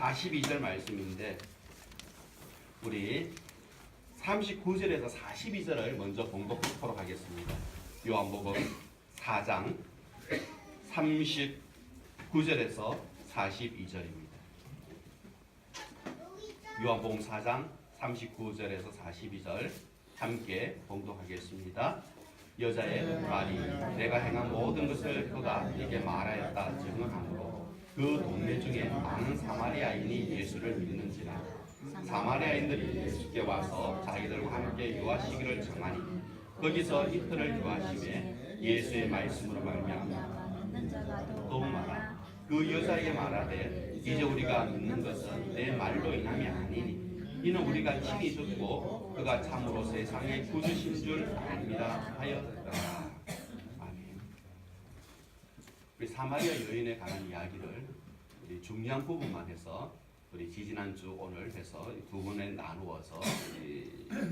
42절 말씀인데 우리 39절에서 42절을 먼저 봉독하도록 하겠습니다. 요한복음 4장 39절에서 42절입니다. 요한복음 4장 39절에서 42절 함께 봉독하겠습니다. 여자의 말이 내가 행한 모든 것을 그가 네게 말하였다 증언하므로 그 동네 중에 많은 사마리아인이 예수를 믿는지라. 사마리아인들이 예수께 와서 자기들과 함께 유하시기를 청하니 거기서 이틀을 유하심에 예수의 말씀으로 말미암아 또 말하 그 여자에게 말하되 이제 우리가 믿는 것은 내 말로 인함이 아니니 이는 우리가 친히 듣고 그가 참으로 세상의 구주신 줄 압니다 하였더라. 아멘. 우리 사마리아 여인에 관한 이야기를 우리 중요한 부분만 해서 우리 지지난주 오늘 해서 두 번에 나누어서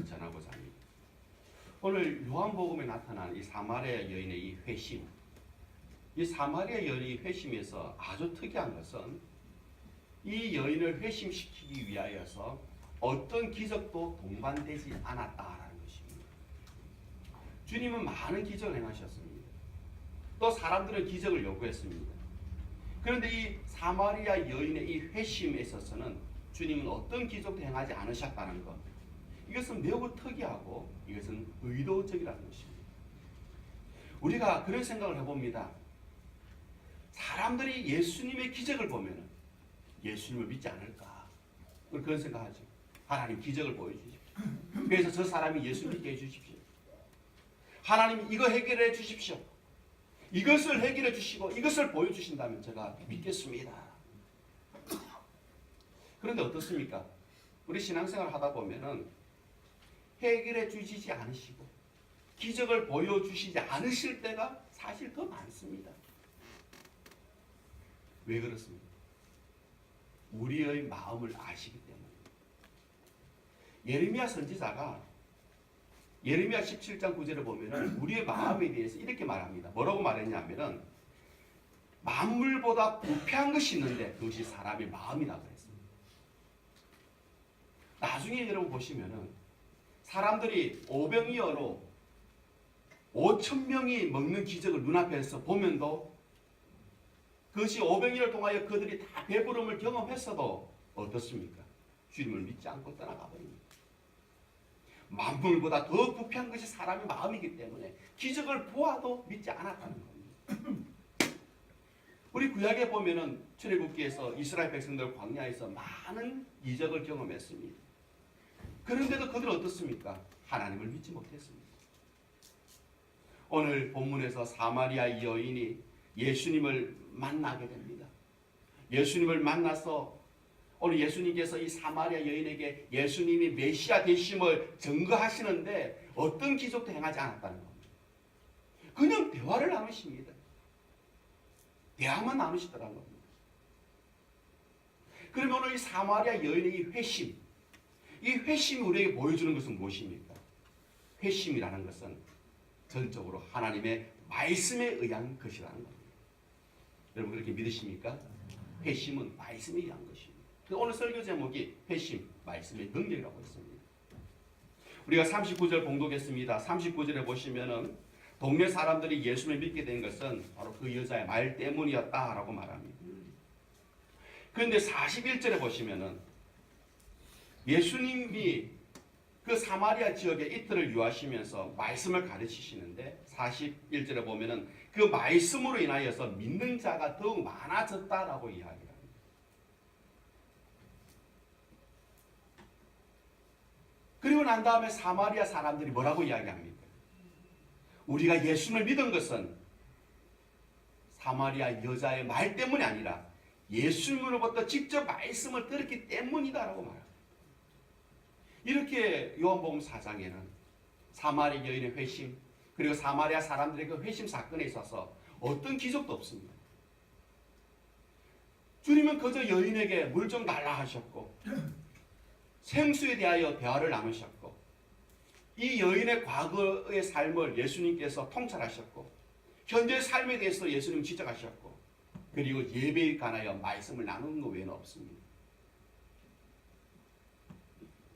전하고자 합니다. 오늘 요한복음에 나타난 이 사마리아 여인의 이 회심, 이 사마리아 여인의 회심에서 아주 특이한 것은 이 여인을 회심시키기 위하여서 어떤 기적도 동반되지 않았다라는 것입니다. 주님은 많은 기적을 행하셨습니다. 또 사람들은 기적을 요구했습니다. 그런데 이 사마리아 여인의 이 회심에 있어서는 주님은 어떤 기적도 행하지 않으셨다는 것, 이것은 매우 특이하고 이것은 의도적이라는 것입니다. 우리가 그런 생각을 해봅니다. 사람들이 예수님의 기적을 보면 예수님을 믿지 않을까? 그런 생각하죠. 하나님 기적을 보여주십시오. 그래서 저 사람이 예수 믿게 해주십시오. 하나님 이거 해결해 주십시오. 이것을 해결해 주시고 이것을 보여주신다면 제가 믿겠습니다. 그런데 어떻습니까? 우리 신앙생활 하다 보면은 해결해 주시지 않으시고 기적을 보여주시지 않으실 때가 사실 더 많습니다. 왜 그렇습니까? 우리의 마음을 아시기 때문에. 예레미야 선지자가 예레미야 17장 9절을 보면은 우리의 마음에 대해서 이렇게 말합니다. 뭐라고 말했냐면은 만물보다 부패한 것이 있는데 그것이 사람의 마음이라고 그랬습니다. 나중에 여러분 보시면은 사람들이 오병이어로 5,000명이 먹는 기적을 눈앞에서 보면도 그것이 오병이어를 통하여 그들이 다 배부름을 경험했어도 어떻습니까? 주님을 믿지 않고 떠나가 버립니다. 만물보다 더 부패한 것이 사람의 마음이기 때문에 기적을 보아도 믿지 않았다는 겁니다. 우리 구약에 보면은 출애굽기에서 이스라엘 백성들 광야에서 많은 이적을 경험했습니다. 그런데도 그들은 어떻습니까? 하나님을 믿지 못했습니다. 오늘 본문에서 사마리아 여인이 예수님을 만나게 됩니다. 예수님을 만나서 오늘 예수님께서 이 사마리아 여인에게 예수님이 메시아 되심을 증거하시는데 어떤 기적도 행하지 않았다는 겁니다. 그냥 대화를 나누십니다. 대화만 나누시더라는 겁니다. 그러면 오늘 이 사마리아 여인의 이 회심, 이 회심이 우리에게 보여주는 것은 무엇입니까? 회심이라는 것은 전적으로 하나님의 말씀에 의한 것이라는 겁니다. 여러분 그렇게 믿으십니까? 회심은 말씀에 의한 것입니다. 오늘 설교 제목이 회심, 말씀의 능력이라고 했습니다. 우리가 39절 봉독했습니다. 39절에 보시면은 동네 사람들이 예수를 믿게 된 것은 바로 그 여자의 말 때문이었다라고 말합니다. 그런데 41절에 보시면은 예수님이 그 사마리아 지역에 이틀을 유하시면서 말씀을 가르치시는데 41절에 보면은 그 말씀으로 인하여서 믿는 자가 더욱 많아졌다라고 이야기합니다. 그리고 난 다음에 사마리아 사람들이 뭐라고 이야기합니까? 우리가 예수를 믿은 것은 사마리아 여자의 말 때문이 아니라 예수님으로부터 직접 말씀을 들었기 때문이다라고 말합니다. 이렇게 요한복음 4장에는 사마리아 여인의 회심 그리고 사마리아 사람들의 그 회심 사건에 있어서 어떤 기적도 없습니다. 주님은 그저 여인에게 물 좀 달라 하셨고 생수에 대하여 대화를 나누셨고 이 여인의 과거의 삶을 예수님께서 통찰하셨고 현재의 삶에 대해서 예수님 지적하셨고 그리고 예배에 관하여 말씀을 나누는 것 외에는 없습니다.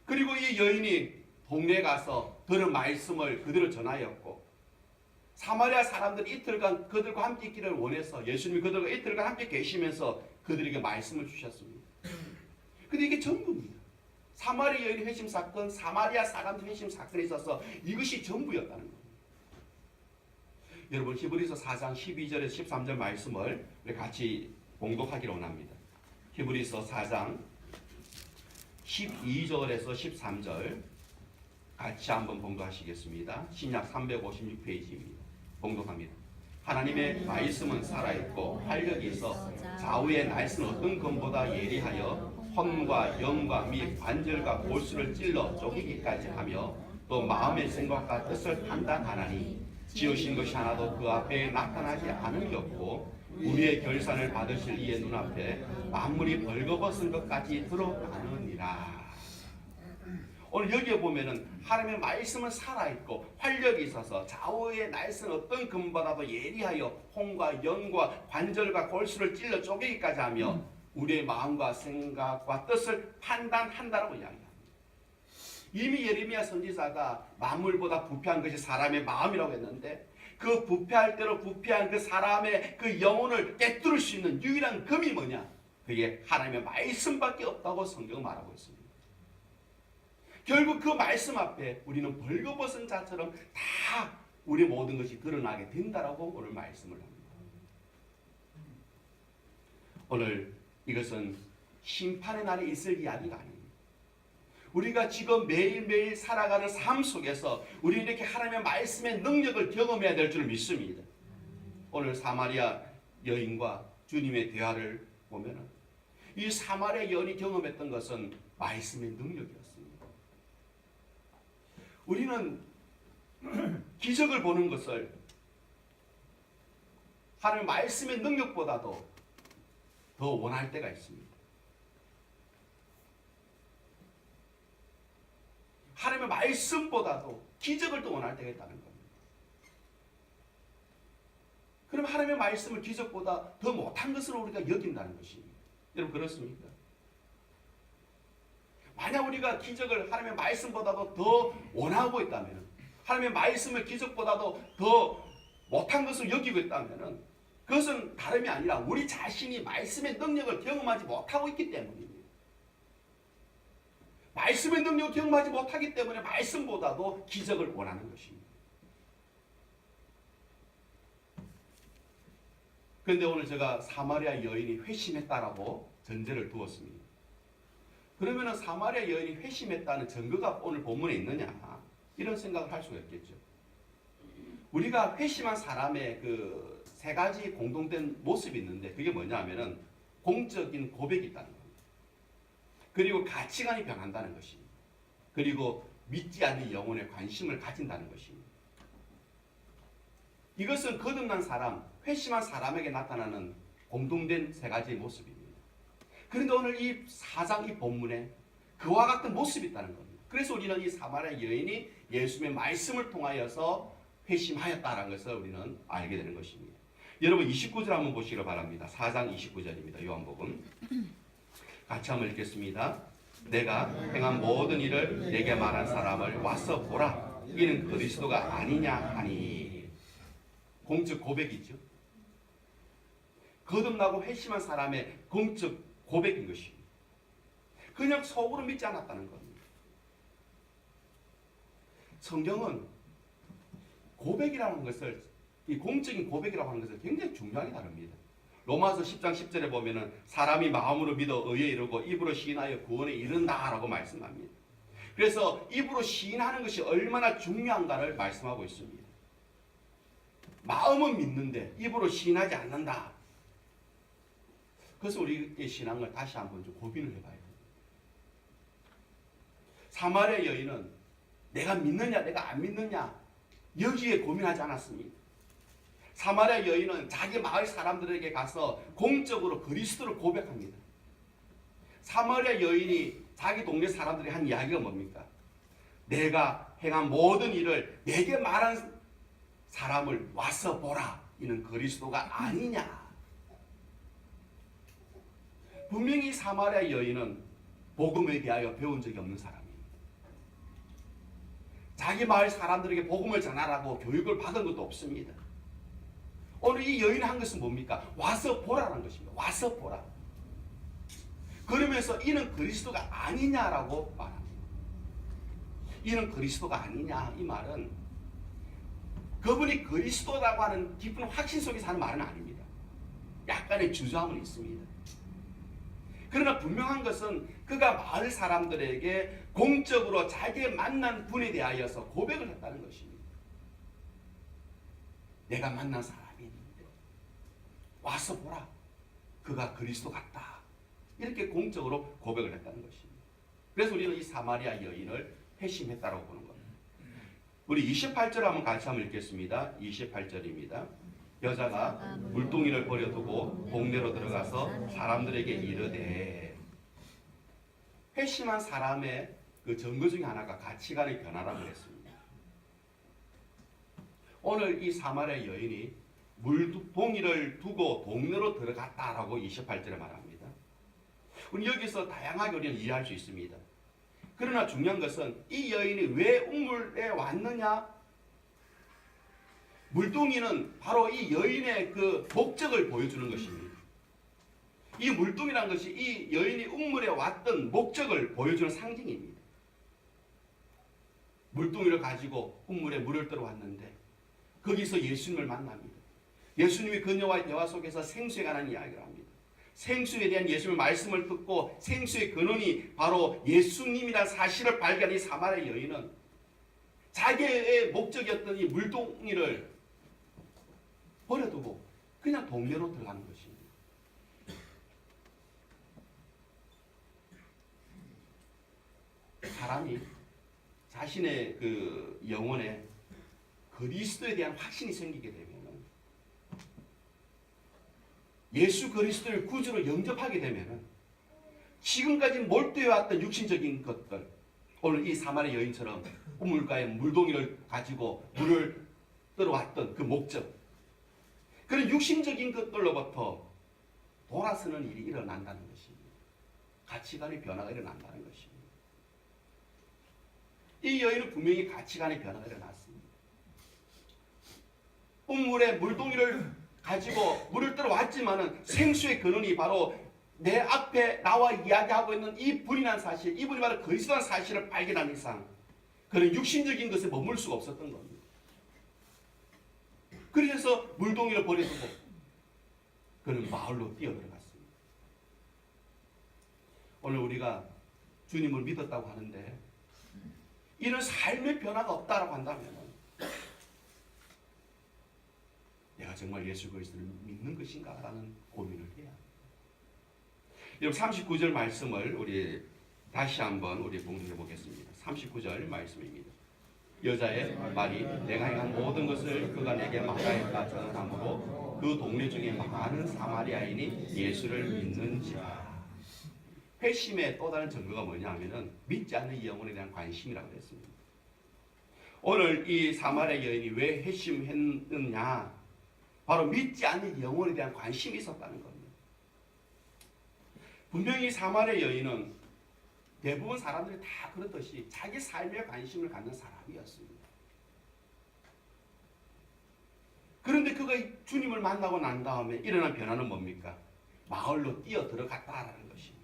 그리고 이 여인이 동네에 가서 들은 말씀을 그대로 전하였고, 사마리아 사람들이 이틀간 그들과 함께 있기를 원해서 예수님이 그들과 이틀간 함께 계시면서 그들에게 말씀을 주셨습니다. 근데 이게 전부입니다. 사마리아 여인 회심 사건, 사마리아 사람들 회심 사건에 있어서 이것이 전부였다는 겁니다. 여러분, 히브리서 4장 12절에서 13절 말씀을 우리 같이 봉독하기를 원합니다. 히브리서 4장 12절에서 13절 같이 한번 봉독하시겠습니다. 신약 356페이지입니다. 봉독합니다. 하나님의 말씀은 살아있고 활력이 있어 좌우의 날선 어떤 검보다 예리하여 혼과 영과 및 관절과 골수를 찔러 쪼개기까지 하며 또 마음의 생각과 뜻을 판단하나니 지으신 것이 하나도 그 앞에 나타나지 않음이 없고 우리의 결산을 받으실 이의 눈앞에 만물이 벌거벗은 것까지 드러나느니라. 오늘 여기에 보면은 하나님의 말씀은 살아있고 활력이 있어서 좌우의 날선 어떤 금보다도 예리하여 혼과 영과 관절과 골수를 찔러 쪼개기까지 하며 우리의 마음과 생각과 뜻을 판단한다라고 이야기합니다. 이미 예레미야 선지자가 만물보다 부패한 것이 사람의 마음이라고 했는데 그 부패할 대로 부패한 그 사람의 그 영혼을 깨뜨릴 수 있는 유일한 금이 뭐냐? 그게 하나님의 말씀밖에 없다고 성경은 말하고 있습니다. 결국 그 말씀 앞에 우리는 벌거벗은 자처럼 다 우리 모든 것이 드러나게 된다라고 오늘 말씀을 합니다. 오늘 이것은 심판의 날에 있을 이야기가 아닙니다. 우리가 지금 매일매일 살아가는 삶 속에서 우리는 이렇게 하나님의 말씀의 능력을 경험해야 될 줄 믿습니다. 오늘 사마리아 여인과 주님의 대화를 보면 이 사마리아 여인이 경험했던 것은 말씀의 능력이었습니다. 우리는 기적을 보는 것을 하나님의 말씀의 능력보다도 더 원할 때가 있습니다. 하나님의 말씀보다도 기적을 더 원할 때가 있다는 겁니다. 그럼 하나님의 말씀을 기적보다 더 못한 것으로 우리가 여긴다는 것입니다. 여러분 그렇습니까? 만약 우리가 기적을 하나님의 말씀보다도 더 원하고 있다면, 하나님의 말씀을 기적보다도 더 못한 것으로 여기고 있다면 그것은 다름이 아니라 우리 자신이 말씀의 능력을 경험하지 못하고 있기 때문입니다. 말씀의 능력을 경험하지 못하기 때문에 말씀보다도 기적을 원하는 것입니다. 그런데 오늘 제가 사마리아 여인이 회심했다라고 전제를 두었습니다. 그러면 사마리아 여인이 회심했다는 증거가 오늘 본문에 있느냐, 이런 생각을 할 수가 있겠죠. 우리가 회심한 사람의 그 세 가지 공동된 모습이 있는데 그게 뭐냐 하면은 공적인 고백이 있다는 겁니다. 그리고 가치관이 변한다는 것입니다. 그리고 믿지 않는 영혼에 관심을 가진다는 것입니다. 이것은 거듭난 사람, 회심한 사람에게 나타나는 공동된 세 가지의 모습입니다. 그런데 오늘 이 4장 이 본문에 그와 같은 모습이 있다는 겁니다. 그래서 우리는 이 사마리아 여인이 예수님의 말씀을 통하여서 회심하였다는 것을 우리는 알게 되는 것입니다. 여러분 29절 한번 보시기를 바랍니다. 4장 29절입니다. 요한복음 같이 한번 읽겠습니다. 내가 행한 모든 일을 내게 말한 사람을 와서 보라. 이는 그리스도가 아니냐 하니. 공적 고백이죠. 거듭나고 회심한 사람의 공적 고백인 것입니다. 그냥 속으로 믿지 않았다는 겁니다. 성경은 고백이라는 것을, 이 공적인 고백이라고 하는 것을 굉장히 중요하게 다룹니다. 로마서 10장 10절에 보면은 사람이 마음으로 믿어 의에 이르고 입으로 시인하여 구원에 이른다라고 말씀합니다. 그래서 입으로 시인하는 것이 얼마나 중요한가를 말씀하고 있습니다. 마음은 믿는데 입으로 시인하지 않는다. 그래서 우리의 신앙을 다시 한번 좀 고민을 해봐야 됩니다. 사마리아 여인은 내가 믿느냐 내가 안 믿느냐 여기에 고민하지 않았습니다. 사마리아 여인은 자기 마을 사람들에게 가서 공적으로 그리스도를 고백합니다. 사마리아 여인이 자기 동네 사람들이 한 이야기가 뭡니까? 내가 행한 모든 일을 내게 말한 사람을 와서 보라. 이는 그리스도가 아니냐. 분명히 사마리아 여인은 복음에 대하여 배운 적이 없는 사람입니다. 자기 마을 사람들에게 복음을 전하라고 교육을 받은 것도 없습니다. 오늘 이 여인이 한 것은 뭡니까? 와서 보라는 것입니다. 와서 보라. 그러면서 이는 그리스도가 아니냐라고 말합니다. 이는 그리스도가 아니냐, 이 말은 그분이 그리스도라고 하는 깊은 확신 속에서 하는 말은 아닙니다. 약간의 주저함은 있습니다. 그러나 분명한 것은 그가 마을 사람들에게 공적으로 자기가 만난 분에 대하여서 고백을 했다는 것입니다. 내가 만난 사람이 있는데 와서 보라. 그가 그리스도 같다. 이렇게 공적으로 고백을 했다는 것입니다. 그래서 우리는 이 사마리아 여인을 회심했다고 보는 겁니다. 우리 28절 한번 같이 한번 읽겠습니다. 28절입니다. 여자가 물동이를 버려두고 동네로 들어가서 사람들에게 이르되, 회심한 사람의 그 증거 중에 하나가 가치관의 변화라고 했습니다. 오늘 이 사마리아 여인이 물동이를 두고 동네로 들어갔다라고 28절에 말합니다. 우리 여기서 다양하게 우리는 이해할 수 있습니다. 그러나 중요한 것은 이 여인이 왜 우물에 왔느냐? 물동이는 바로 이 여인의 그 목적을 보여주는 것입니다. 이 물동이라는 것이 이 여인이 우물에 왔던 목적을 보여주는 상징입니다. 물동이를 가지고 우물에 물을 떠러 왔는데 거기서 예수님을 만납니다. 예수님이 그녀와의 대화 속에서 생수에 관한 이야기를 합니다. 생수에 대한 예수님의 말씀을 듣고 생수의 근원이 바로 예수님이라는 사실을 발견한 이 사마리아 여인은 자기의 목적이었던 이 물동이를 버려두고 그냥 동네로 들어가는 것입니다. 사람이 자신의 그 영혼에 그리스도에 대한 확신이 생기게 되면, 예수 그리스도를 구주로 영접하게 되면 지금까지 몰두해왔던 육신적인 것들, 오늘 이 사마리아 여인처럼 우물가에 물동이를 가지고 물을 떠러왔던 그 목적, 그런 육신적인 것들로부터 돌아서는 일이 일어난다는 것입니다. 가치관의 변화가 일어난다는 것입니다. 이 여인은 분명히 가치관의 변화가 일어났습니다. 우물에 물동이를 가지고 물을 떠러왔지만은 생수의 근원이 바로 내 앞에 나와 이야기하고 있는 이 분이라는 사실, 이분이 바로 그리스도라는 사실을 발견한 이상 그런 육신적인 것에 머물 수가 없었던 겁니다. 그래서 물동이를 버려두고 그는 마을로 뛰어들어갔습니다. 오늘 우리가 주님을 믿었다고 하는데 이런 삶의 변화가 없다라고 한다면 내가 정말 예수 그리스도를 믿는 것인가 라는 고민을 해야 합니다. 여러분 39절 말씀을 우리 다시 한번 우리 봉독해 보겠습니다. 39절 말씀입니다. 여자의 말이 내가 행한 모든 것을 그가 내게 말하였다 전하므로 그 동네 중에 많은 사마리아인이 예수를 믿는지라. 회심의 또 다른 증거가 뭐냐면은 믿지 않는 이 영혼에 대한 관심이라고 했습니다. 오늘 이 사마리아 여인이 왜 회심했느냐? 바로 믿지 않는 영혼에 대한 관심이 있었다는 겁니다. 분명히 사마리아 여인은 대부분 사람들이 다 그렇듯이 자기 삶에 관심을 갖는 사람이었습니다. 그런데 그가 주님을 만나고 난 다음에 일어난 변화는 뭡니까? 마을로 뛰어 들어갔다라는 것입니다.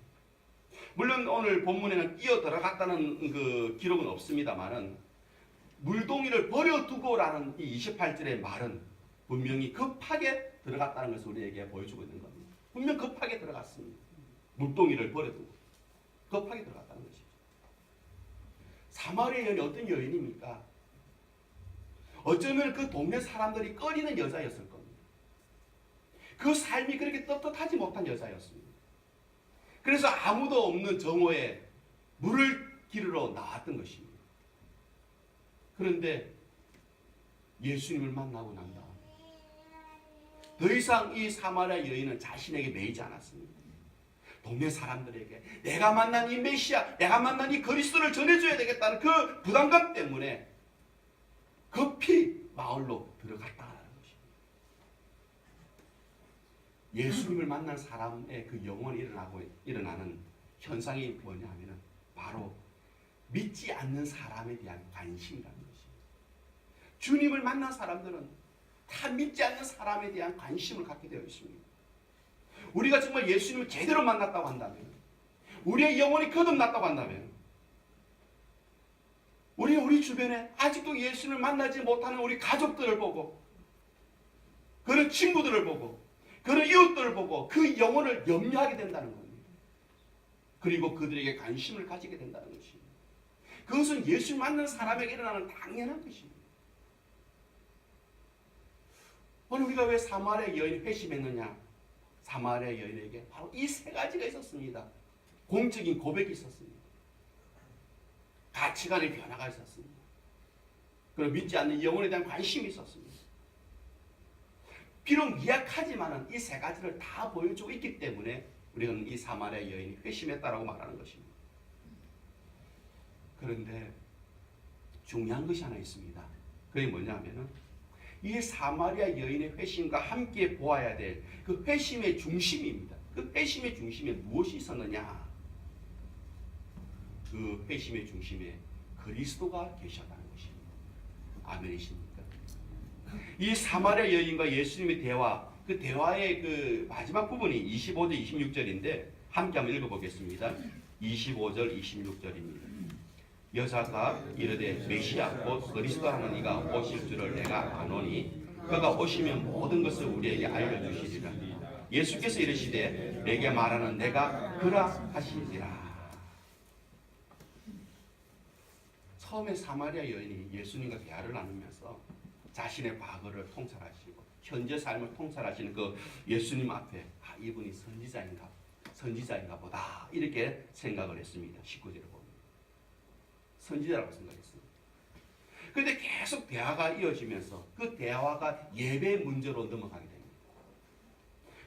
물론 오늘 본문에는 뛰어 들어갔다는 그 기록은 없습니다만은 물동이를 버려두고라는 이 28절의 말은 분명히 급하게 들어갔다는 것을 우리에게 보여주고 있는 겁니다. 분명 급하게 들어갔습니다. 물동이를 버려두고 급하게 들어갔다는 것이죠. 사마리아 여인이 어떤 여인입니까? 어쩌면 그 동네 사람들이 꺼리는 여자였을 겁니다. 그 삶이 그렇게 떳떳하지 못한 여자였습니다. 그래서 아무도 없는 정오에 물을 기르러 나왔던 것입니다. 그런데 예수님을 만나고 난 다음에 더 이상 이 사마리아 여인은 자신에게 매이지 않았습니다. 동네 사람들에게 내가 만난 이 메시아, 내가 만난 이 그리스도를 전해줘야 되겠다는 그 부담감 때문에 급히 마을로 들어갔다는 것입니다. 예수님을 만난 사람의 그 영혼이 일어나는 현상이 뭐냐면은 바로 믿지 않는 사람에 대한 관심이라는 것입니다. 주님을 만난 사람들은 다 믿지 않는 사람에 대한 관심을 갖게 되어 있습니다. 우리가 정말 예수님을 제대로 만났다고 한다면, 우리의 영혼이 거듭났다고 한다면, 우리 주변에 아직도 예수님을 만나지 못하는 우리 가족들을 보고, 그런 친구들을 보고, 그런 이웃들을 보고 그 영혼을 염려하게 된다는 겁니다. 그리고 그들에게 관심을 가지게 된다는 것입니다. 그것은 예수 만난 사람에게 일어나는 당연한 것입니다. 오늘 우리가 왜 사마리아 여인을 회심했느냐? 사마리아 여인에게 바로 이 세 가지가 있었습니다. 공적인 고백이 있었습니다. 가치관의 변화가 있었습니다. 그리고 믿지 않는 영혼에 대한 관심이 있었습니다. 비록 미약하지만 이 세 가지를 다 보여주고 있기 때문에 우리는 이 사마리아 여인이 회심했다라고 말하는 것입니다. 그런데 중요한 것이 하나 있습니다. 그게 뭐냐면은 이 사마리아 여인의 회심과 함께 보아야 될 그 회심의 중심입니다. 그 회심의 중심에 무엇이 있었느냐? 그 회심의 중심에 그리스도가 계셨다는 것입니다. 아멘이십니까? 이 사마리아 여인과 예수님의 대화, 그 대화의 그 마지막 부분이 25절, 26절인데 함께 한번 읽어보겠습니다. 25절, 26절입니다. 여자가 이르되 메시아 곧 그리스도 하는 이가 오실 줄을 내가 아노니 그가 오시면 모든 것을 우리에게 알려주시리라. 예수께서 이르시되 내게 말하는 내가 그라 하시니라. 처음에 사마리아 여인이 예수님과 대화를 나누면서 자신의 과거를 통찰하시고 현재 삶을 통찰하시는 그 예수님 앞에 이분이 선지자인가 보다 이렇게 생각을 했습니다. 19절을 보면 선지자라고 생각했습니다. 그런데 계속 대화가 이어지면서 그 대화가 예배 문제로 넘어가게 됩니다.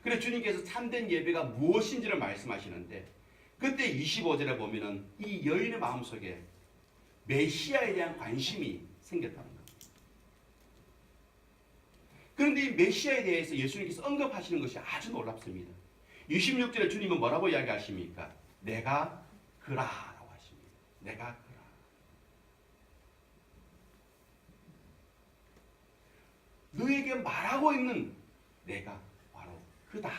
그래서 주님께서 참된 예배가 무엇인지를 말씀하시는데 그때 25절에 보면은 이 여인의 마음속에 메시아에 대한 관심이 생겼다는 겁니다. 그런데 이 메시아에 대해서 예수님께서 언급하시는 것이 아주 놀랍습니다. 26절에 주님은 뭐라고 이야기하십니까? 내가 그라라고 하십니다. 내가 그라. 너에게 말하고 있는 내가 바로 그다.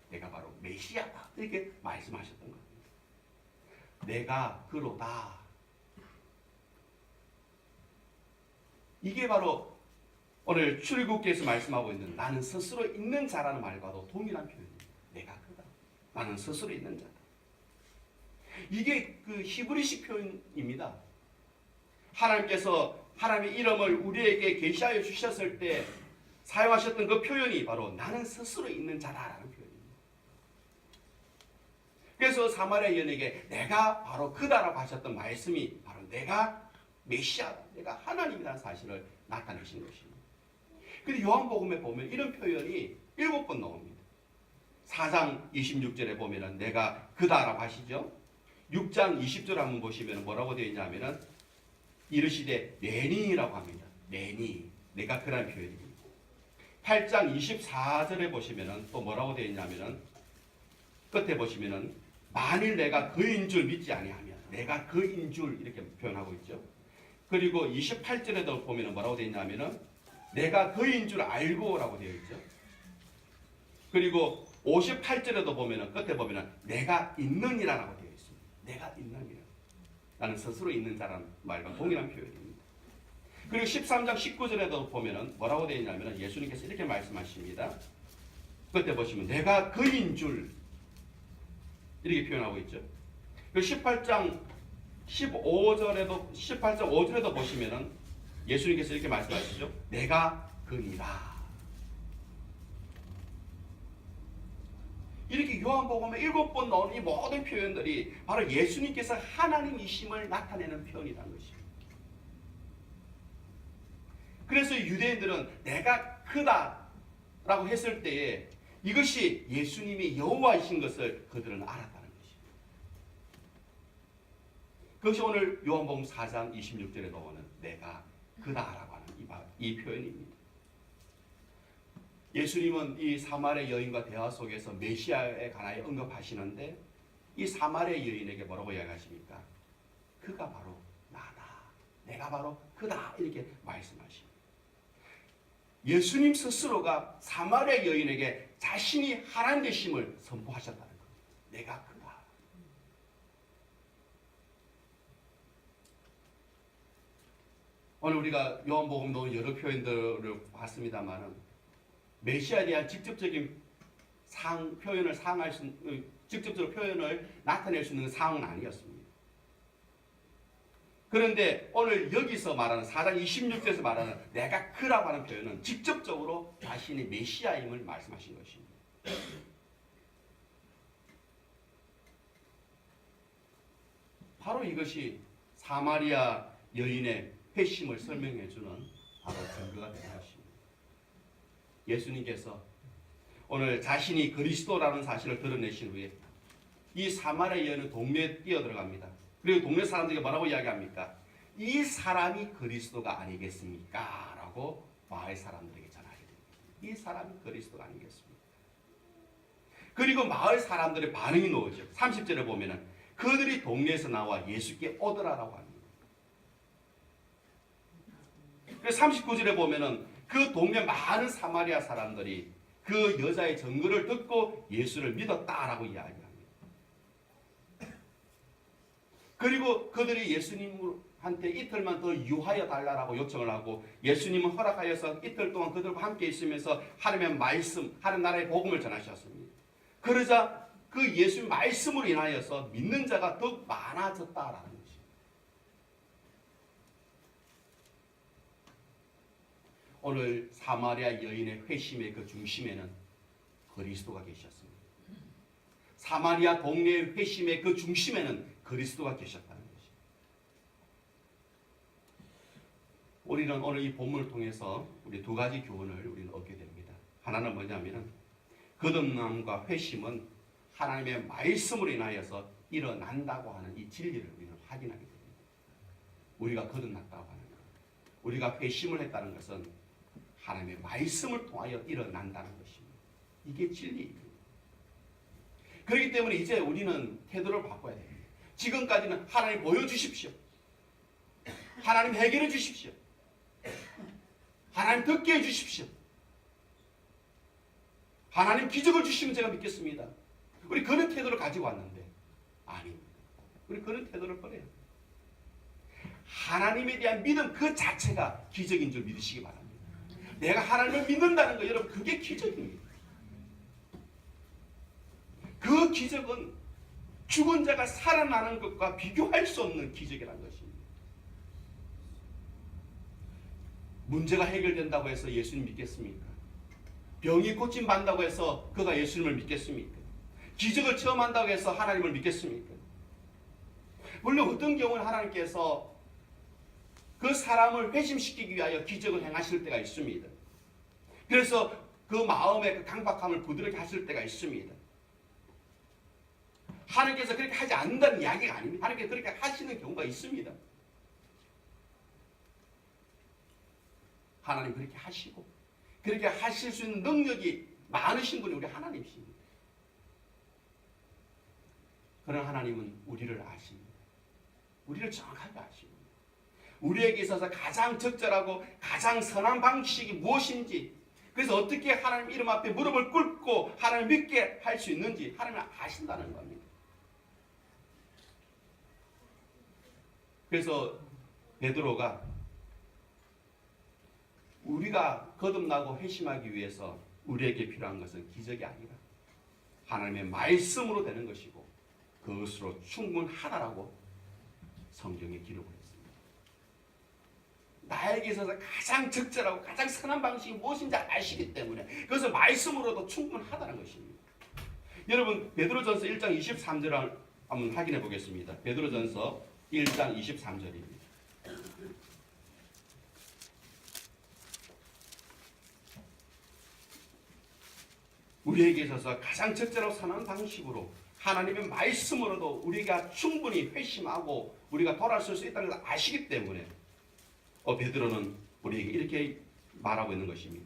내가 바로 메시아다. 이렇게 말씀하셨던 겁니다. 내가 그로다. 이게 바로 오늘 출애굽기에서 말씀하고 있는 나는 스스로 있는 자라는 말과도 동일한 표현입니다. 내가 그다. 나는 스스로 있는 자다. 이게 그 히브리식 표현입니다. 하나님께서 하나님의 이름을 우리에게 계시하여 주셨을 때 사용하셨던 그 표현이 바로 나는 스스로 있는 자다라는 표현입니다. 그래서 사마리아 여인에게 내가 바로 그다라고 하셨던 말씀이 바로 내가 메시아다, 내가 하나님이라는 사실을 나타내신 것입니다. 근데 요한복음에 보면 이런 표현이 7번 나옵니다. 4장 26절에 보면은 내가 그다라고 하시죠. 6장 20절 한번 보시면 뭐라고 되어 있냐면은 이르시되 내니라고 합니다. 내니, 내가 그라는 표현입니다. 8장 24절에 보시면은 또 뭐라고 되어 있냐면은 끝에 보시면은 만일 내가 그인 줄 믿지 아니하면 내가 그인 줄 이렇게 표현하고 있죠. 그리고 28절에도 보면은 뭐라고 되어 있냐면은 내가 그인 줄 알고라고 되어 있죠. 그리고 58절에도 보면은 끝에 보면은 내가 있느니라라고 되어 있습니다. 내가 있느니라. 나는 스스로 있는 자라는 말과 동일한 표현입니다. 그리고 13장 19절에도 보면은 뭐라고 되어 있냐면은 예수님께서 이렇게 말씀하십니다. 그때 보시면 내가 그인 줄 이렇게 표현하고 있죠. 그리고 18장 15절에도 18장 5절에도 보시면은 예수님께서 이렇게 말씀하시죠. 내가 그니라. 이렇게 요한복음에 7번 나오는 이 모든 표현들이 바로 예수님께서 하나님이심을 나타내는 표현이라는 것입니다. 그래서 유대인들은 내가 크다라고 했을 때에 이것이 예수님이 여호와이신 것을 그들은 알았다는 것입니다. 그것이 오늘 요한복음 4장 26절에 나오는 내가 그다라고 하는 이 표현입니다. 예수님은 이 사마리아 여인과 대화 속에서 메시아에 관하여 언급하시는데 이 사마리아 여인에게 뭐라고 이야기하십니까? 그가 바로 나다. 내가 바로 그다. 이렇게 말씀하십니다. 예수님 스스로가 사마리아 여인에게 자신이 하나님 되심을 선포하셨다는 겁니다. 내가 그다. 오늘 우리가 요한복음도 여러 표현들을 봤습니다만은 메시아에 대한 직접적인 표현을 사용할 수 직접적으로 표현을 나타낼 수 있는 상황은 아니었습니다. 그런데 오늘 여기서 말하는 4장 26절에서 말하는 내가 그라고 하는 표현은 직접적으로 자신의 메시아임을 말씀하신 것입니다. 바로 이것이 사마리아 여인의 회심을 설명해주는 바로 증거가 되는 것입니다. 예수님께서 오늘 자신이 그리스도라는 사실을 드러내신 후에 이 사마리아 여인은 동네에 뛰어들어갑니다. 그리고 동네 사람들이 뭐라고 이야기합니까? 이 사람이 그리스도가 아니겠습니까? 라고 마을 사람들에게 전하게 됩니다. 이 사람이 그리스도가 아니겠습니까? 그리고 마을 사람들의 반응이 나오죠. 30절에 보면은 그들이 동네에서 나와 예수께 오더라라고 합니다. 그래서 39절에 보면은 그 동네 많은 사마리아 사람들이 그 여자의 증거를 듣고 예수를 믿었다라고 이야기합니다. 그리고 그들이 예수님한테 이틀만 더 유하여 달라고 요청을 하고 예수님은 허락하여서 이틀 동안 그들과 함께 있으면서 하나님의 말씀, 하나님 나라의 복음을 전하셨습니다. 그러자 그 예수님 말씀으로 인하여서 믿는 자가 더 많아졌다라는 것입니다. 오늘 사마리아 여인의 회심의 그 중심에는 그리스도가 계셨습니다. 사마리아 동네의 회심의 그 중심에는 그리스도가 계셨다는 것입니다. 우리는 오늘 이 본문을 통해서 우리 두 가지 교훈을 우리는 얻게 됩니다. 하나는 뭐냐면은 거듭남과 회심은 하나님의 말씀으로 인하여서 일어난다고 하는 이 진리를 우리는 확인하게 됩니다. 우리가 거듭났다고 하는 것, 우리가 회심을 했다는 것은 하나님의 말씀을 통하여 일어난다는 것입니다. 이게 진리입니다. 그렇기 때문에 이제 우리는 태도를 바꿔야 됩니다. 지금까지는 하나님 보여주십시오. 하나님 해결해 주십시오. 하나님 듣게 해주십시오. 하나님 기적을 주시면 제가 믿겠습니다. 우리 그런 태도를 가지고 왔는데 아닙니다. 우리 그런 태도를 버려요. 하나님에 대한 믿음 그 자체가 기적인 줄 믿으시기 바랍니다. 내가 하나님을 믿는다는 거 여러분 그게 기적입니다. 그 기적은 죽은 자가 살아나는 것과 비교할 수 없는 기적이라는 것입니다. 문제가 해결된다고 해서 예수님 믿겠습니까? 병이 고침받는다고 해서 그가 예수님을 믿겠습니까? 기적을 체험한다고 해서 하나님을 믿겠습니까? 물론 어떤 경우는 하나님께서 그 사람을 회심시키기 위하여 기적을 행하실 때가 있습니다. 그래서 그 마음의 그 강박함을 부드럽게 하실 때가 있습니다. 하나님께서 그렇게 하지 않는다는 이야기가 아닙니다. 하나님께서 그렇게 하시는 경우가 있습니다. 하나님 그렇게 하시고 그렇게 하실 수 있는 능력이 많으신 분이 우리 하나님이십니다. 그런 하나님은 우리를 아십니다. 우리를 정확하게 아십니다. 우리에게 있어서 가장 적절하고 가장 선한 방식이 무엇인지, 그래서 어떻게 하나님 이름 앞에 무릎을 꿇고 하나님을 믿게 할 수 있는지 하나님은 아신다는 겁니다. 그래서 베드로가 우리가 거듭나고 회심하기 위해서 우리에게 필요한 것은 기적이 아니라 하나님의 말씀으로 되는 것이고 그것으로 충분하다라고 성경에 기록을 했습니다. 나에게 있어서 가장 적절하고 가장 선한 방식이 무엇인지 아시기 때문에 그것을 말씀으로도 충분하다는 것입니다. 여러분 베드로전서 1장 23절을 한번 확인해 보겠습니다. 베드로전서 1장 23절입니다. 우리에게 있어서 가장 적절하고 선한 방식으로 하나님의 말씀으로도 우리가 충분히 회심하고 우리가 돌아설 수 있다는 것을 아시기 때문에 베드로는 우리에게 이렇게 말하고 있는 것입니다.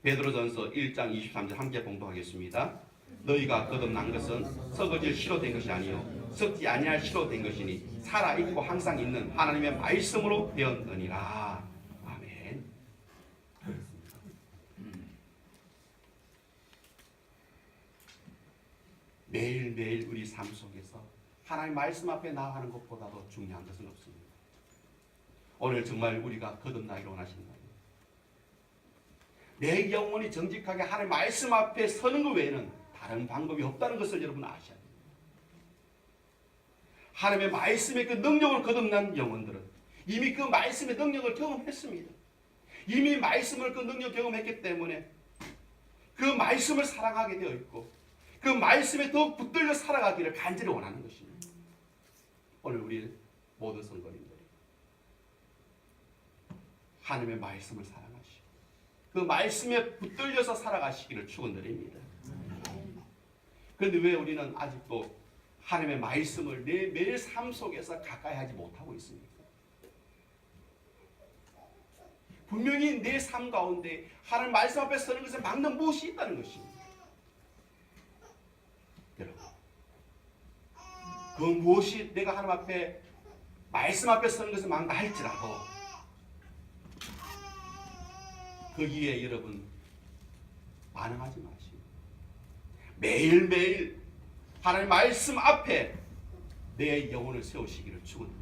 베드로전서 1장 23절 함께 봉독하겠습니다. 너희가 거듭난 것은 썩어질 씨로 된 것이 아니요 썩지 아니할 씨로 된 것이니 살아있고 항상 있는 하나님의 말씀으로 되었느니라. 아멘. 매일매일 우리 삶 속에서 하나님 말씀 앞에 나아가는 것보다도 중요한 것은 없습니다. 오늘 정말 우리가 거듭나기를 원하신다면 내 영혼이 정직하게 하나님 말씀 앞에 서는 것 외에는 다른 방법이 없다는 것을 여러분 아셔야 됩니다. 하나님의 말씀의 그 능력으로 거듭난 영혼들은 이미 그 말씀의 능력을 경험했습니다. 이미 말씀을 그 능력 경험했기 때문에 그 말씀을 사랑하게 되어 있고 그 말씀에 더욱 붙들려 살아가기를 간절히 원하는 것입니다. 오늘 우리 모든 성도님들이 하나님의 말씀을 사랑하시고 그 말씀에 붙들려서 살아가시기를 축원드립니다. 그런데 왜 우리는 아직도 하나님의 말씀을 내 매일 삶 속에서 가까이 하지 못하고 있습니까? 분명히 내 삶 가운데 하나님 말씀 앞에 서는 것을 막는 무엇이 있다는 것입니다. 여러분, 그 무엇이 내가 하나님 앞에 말씀 앞에 서는 것을 막는다 할지라도 거기에 여러분 반응하지 마시고 매일매일 하나님 말씀 앞에 내 영혼을 세우시기를 축원드립니다.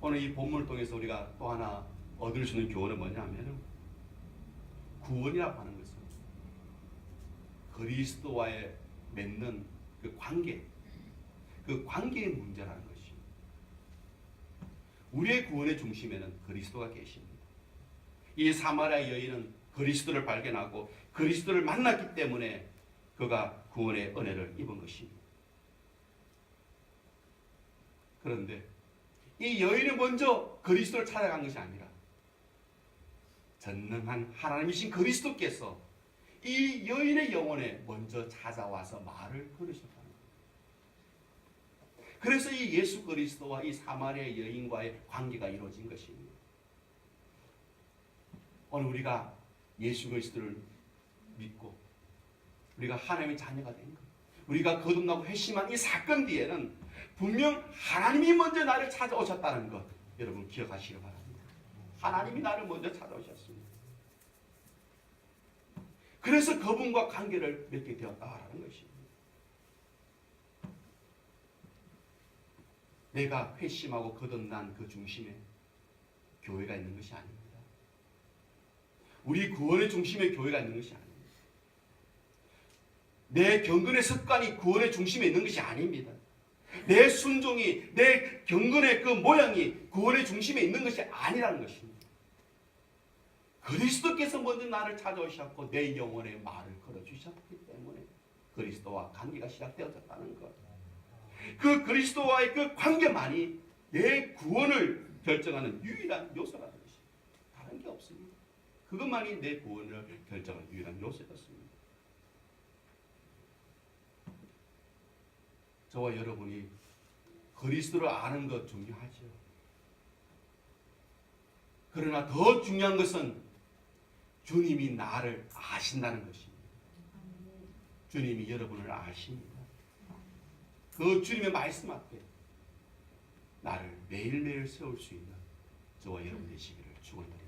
오늘 이 본문을 통해서 우리가 또 하나 얻을 수 있는 교훈은 뭐냐면 구원이라고 하는 것은 그리스도와의 맺는 그 관계의 문제라는 것이 우리의 구원의 중심에는 그리스도가 계십니다. 이 사마리아 여인은 그리스도를 발견하고 그리스도를 만났기 때문에 그가 구원의 은혜를 입은 것입니다. 그런데 이 여인이 먼저 그리스도를 찾아간 것이 아니라 전능한 하나님이신 그리스도께서 이 여인의 영혼에 먼저 찾아와서 말을 걸으셨다는 거예요. 그래서 이 예수 그리스도와 이 사마리아 여인과의 관계가 이루어진 것입니다. 오늘 우리가 예수 그리스도를 믿고 우리가 하나님의 자녀가 된 것, 우리가 거듭나고 회심한 이 사건 뒤에는 분명 하나님이 먼저 나를 찾아오셨다는 것 여러분 기억하시기 바랍니다. 하나님이 나를 먼저 찾아오셨습니다. 그래서 그분과 관계를 맺게 되었다라는 것입니다. 내가 회심하고 거듭난 그 중심에 교회가 있는 것이 아닙니다. 우리 구원의 중심에 교회가 있는 것이 아닙니다. 내 경건의 습관이 구원의 중심에 있는 것이 아닙니다. 내 순종이, 내 경건의 그 모양이 구원의 중심에 있는 것이 아니라는 것입니다. 그리스도께서 먼저 나를 찾아오셨고 내 영혼에 말을 걸어주셨기 때문에 그리스도와 관계가 시작되어졌다는 것. 그 그리스도와의 그 관계만이 내 구원을 결정하는 유일한 요소라는 것입니다. 다른 게 없습니다. 그것만이 내 구원을 결정하는 유일한 요소였습니다. 저와 여러분이 그리스도를 아는 것 중요하죠. 그러나 더 중요한 것은 주님이 나를 아신다는 것입니다. 주님이 여러분을 아십니다. 그 주님의 말씀 앞에 나를 매일매일 세울 수 있는 저와 여러분 되시기를 축원드립니다.